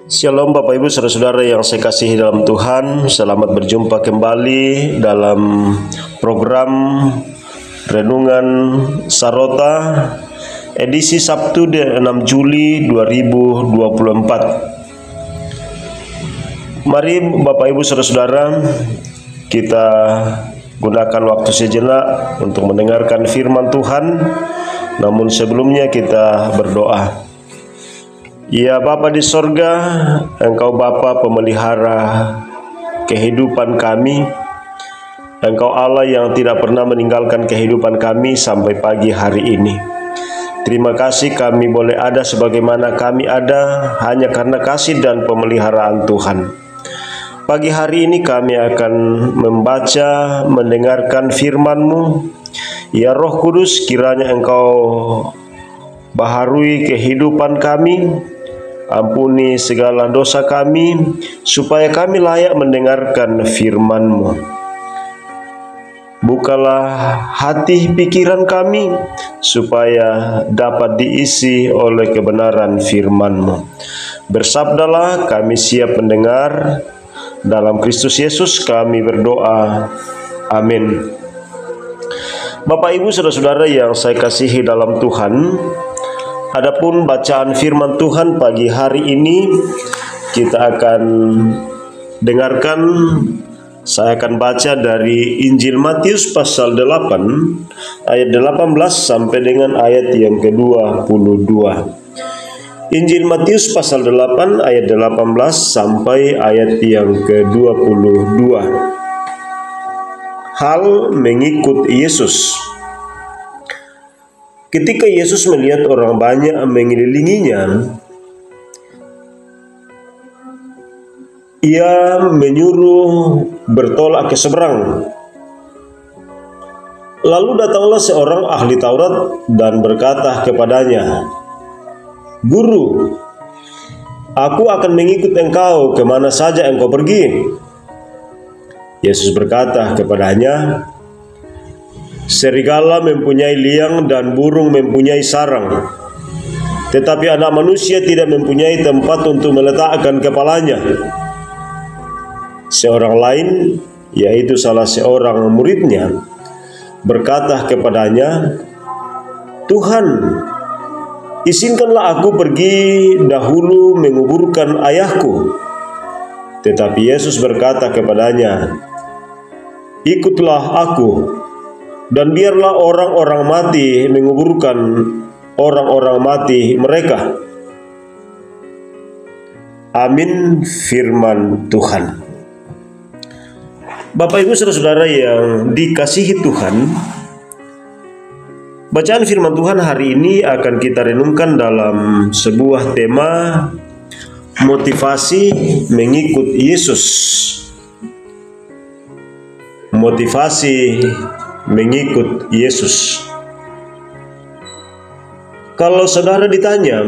Shalom Bapak Ibu Saudara-saudara yang saya kasihi dalam Tuhan. Selamat berjumpa kembali dalam program Renungan Sarota edisi Sabtu 6 Juli 2024. Mari Bapak Ibu Saudara-saudara, kita gunakan waktu sejenak untuk mendengarkan firman Tuhan. Namun sebelumnya kita berdoa. Ya Bapa di sorga, Engkau Bapa pemelihara kehidupan kami. Engkau Allah yang tidak pernah meninggalkan kehidupan kami sampai pagi hari ini. Terima kasih kami boleh ada sebagaimana kami ada hanya karena kasih dan pemeliharaan Tuhan. Pagi hari ini kami akan membaca, mendengarkan firman-Mu. Ya Roh Kudus, kiranya Engkau baharui kehidupan kami. Ampuni segala dosa kami, supaya kami layak mendengarkan firman-Mu. Bukalah hati pikiran kami, supaya dapat diisi oleh kebenaran firman-Mu. Bersabdalah, kami siap mendengar. Dalam Kristus Yesus kami berdoa. Amin. Bapak Ibu Saudara-saudara yang saya kasihi dalam Tuhan, adapun bacaan firman Tuhan pagi hari ini kita akan dengarkan. Saya akan baca dari Injil Matius pasal 8 ayat 18 sampai dengan ayat yang ke-22. Injil Matius pasal 8 ayat 18 sampai ayat yang ke-22. Hal mengikut Yesus. Ketika Yesus melihat orang banyak mengelilinginya, Ia menyuruh bertolak ke seberang. Lalu datanglah seorang ahli Taurat dan berkata kepadanya, "Guru, aku akan mengikut engkau kemana saja engkau pergi." Yesus berkata kepadanya, "Serigala mempunyai liang dan burung mempunyai sarang, tetapi anak manusia tidak mempunyai tempat untuk meletakkan kepalanya." Seorang lain, yaitu salah seorang muridnya, berkata kepadanya, "Tuhan, izinkanlah aku pergi dahulu menguburkan ayahku." Tetapi Yesus berkata kepadanya, "Ikutlah aku, dan biarlah orang-orang mati menguburkan orang-orang mati mereka." Amin. Firman Tuhan. Bapak Ibu Saudara-saudara yang dikasihi Tuhan, bacaan firman Tuhan hari ini akan kita renungkan dalam sebuah tema motivasi mengikut Yesus. Motivasi mengikut Yesus. Kalau saudara ditanya,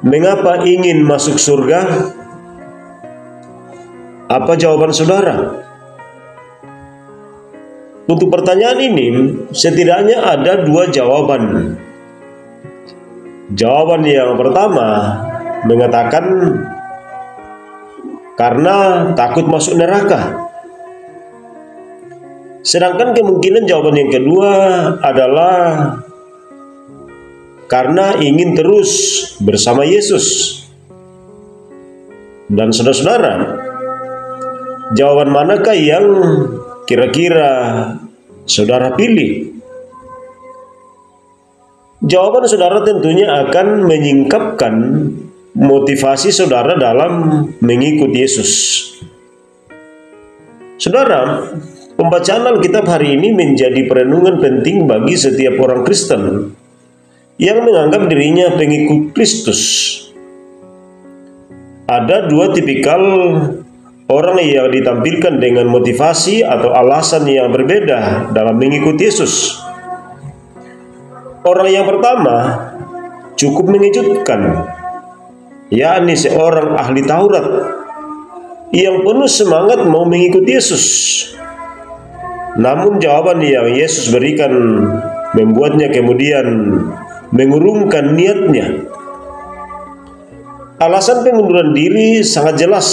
mengapa ingin masuk surga? Apa jawaban saudara? Untuk pertanyaan ini, setidaknya ada dua jawaban. Jawaban yang pertama mengatakan karena takut masuk neraka. Sedangkan kemungkinan jawaban yang kedua adalah karena ingin terus bersama Yesus. Dan saudara-saudara, jawaban manakah yang kira-kira saudara pilih? Jawaban saudara tentunya akan menyingkapkan motivasi saudara dalam mengikut Yesus. Saudara, pembacaan Alkitab hari ini menjadi perenungan penting bagi setiap orang Kristen yang menganggap dirinya pengikut Kristus. Ada dua tipikal orang yang ditampilkan dengan motivasi atau alasan yang berbeda dalam mengikuti Yesus. Orang yang pertama cukup mengejutkan, yakni seorang ahli Taurat yang penuh semangat mau mengikuti Yesus. Namun jawaban yang Yesus berikan membuatnya kemudian mengurungkan niatnya. Alasan pengunduran diri sangat jelas,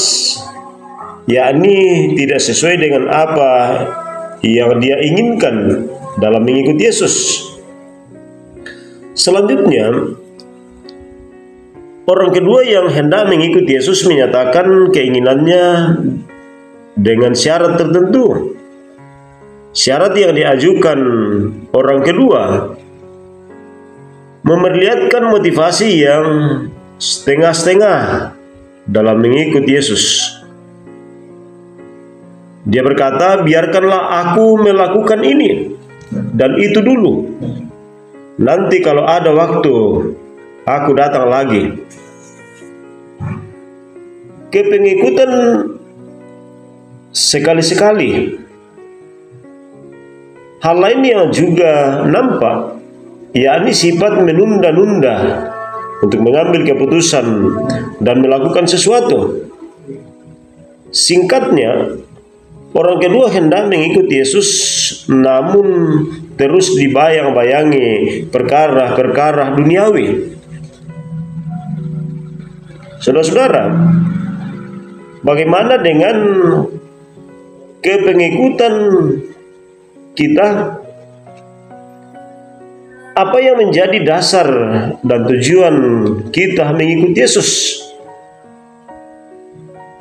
yakni tidak sesuai dengan apa yang dia inginkan dalam mengikuti Yesus. Selanjutnya, orang kedua yang hendak mengikuti Yesus menyatakan keinginannya dengan syarat tertentu. Syarat yang diajukan orang kedua memperlihatkan motivasi yang setengah-setengah dalam mengikuti Yesus. Dia berkata, biarkanlah aku melakukan ini dan itu dulu. Nanti kalau ada waktu, aku datang lagi. Kepengikutan sekali-sekali. Hal lain yang juga nampak, yakni sifat menunda-nunda untuk mengambil keputusan dan melakukan sesuatu. Singkatnya, orang kedua hendak mengikuti Yesus, namun terus dibayang-bayangi perkara-perkara duniawi. Saudara-saudara, bagaimana dengan kepengikutan kita? Apa yang menjadi dasar dan tujuan kita mengikuti Yesus?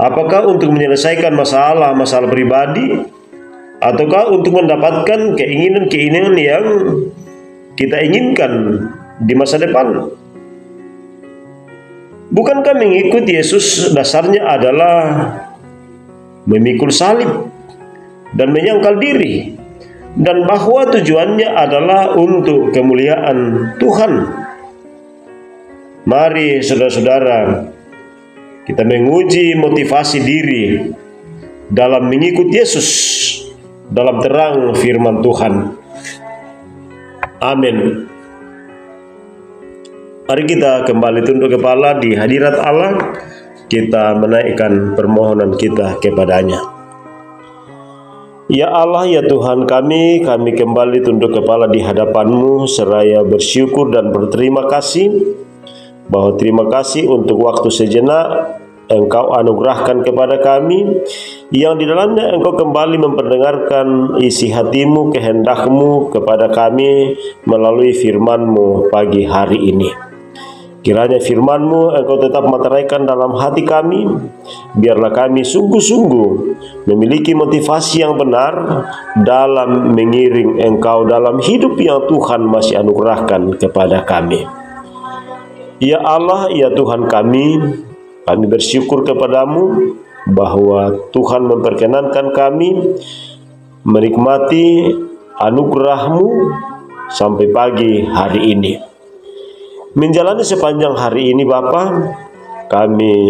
Apakah untuk menyelesaikan masalah-masalah pribadi, ataukah untuk mendapatkan keinginan-keinginan yang kita inginkan di masa depan? Bukankah mengikuti Yesus dasarnya adalah memikul salib dan menyangkal diri, dan bahwa tujuannya adalah untuk kemuliaan Tuhan? Mari saudara-saudara, kita menguji motivasi diri dalam mengikuti Yesus dalam terang firman Tuhan. Amin. Mari kita kembali tunduk kepala di hadirat Allah, kita menaikkan permohonan kita kepadanya. Ya Allah, ya Tuhan kami kembali tunduk kepala di hadapan-Mu seraya bersyukur dan berterima kasih, bahwa terima kasih untuk waktu sejenak Engkau anugerahkan kepada kami, yang di dalamnya Engkau kembali memperdengarkan isi hati-Mu, kehendak-Mu kepada kami melalui firman-Mu pagi hari ini. Kiranya firman-Mu Engkau tetap meteraikan dalam hati kami. Biarlah kami sungguh-sungguh memiliki motivasi yang benar dalam mengiring Engkau dalam hidup yang Tuhan masih anugerahkan kepada kami. Ya Allah, ya Tuhan kami bersyukur kepadamu bahwa Tuhan memperkenankan kami menikmati anugerah-Mu sampai pagi hari ini. Menjalani sepanjang hari ini Bapa, kami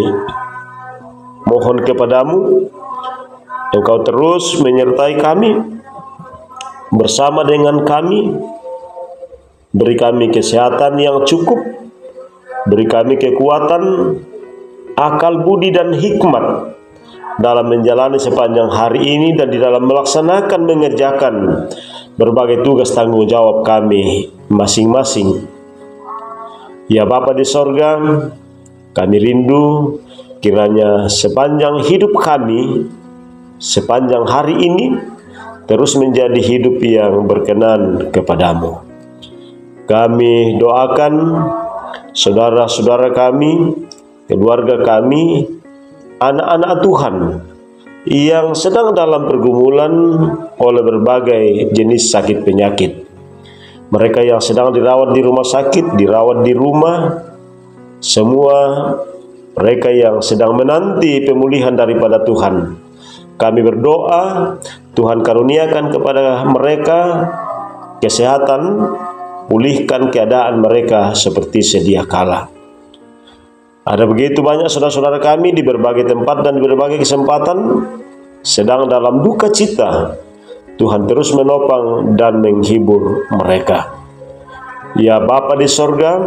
mohon kepadamu, Engkau terus menyertai kami, bersama dengan kami, beri kami kesehatan yang cukup, beri kami kekuatan, akal budi dan hikmat dalam menjalani sepanjang hari ini dan di dalam melaksanakan mengerjakan berbagai tugas tanggung jawab kami masing-masing. Ya Bapa di sorga, kami rindu kiranya sepanjang hidup kami, sepanjang hari ini, terus menjadi hidup yang berkenan kepadamu. Kami doakan saudara-saudara kami, keluarga kami, anak-anak Tuhan yang sedang dalam pergumulan oleh berbagai jenis sakit penyakit. Mereka yang sedang dirawat di rumah sakit, dirawat di rumah, semua mereka yang sedang menanti pemulihan daripada Tuhan. Kami berdoa, Tuhan karuniakan kepada mereka kesehatan, pulihkan keadaan mereka seperti sedia kala. Ada begitu banyak saudara-saudara kami di berbagai tempat dan di berbagai kesempatan sedang dalam duka cita. Tuhan terus menopang dan menghibur mereka. Ya Bapa di sorga,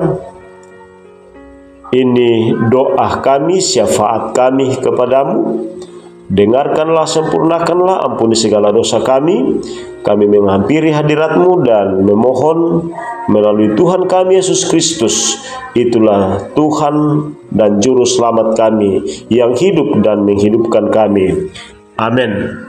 ini doa kami, syafaat kami kepadamu, Dengarkanlah, sempurnakanlah, ampuni segala dosa kami. Kami menghampiri hadirat-Mu dan memohon melalui Tuhan kami Yesus Kristus. Itulah Tuhan dan Juru Selamat kami yang hidup dan menghidupkan kami. Amin.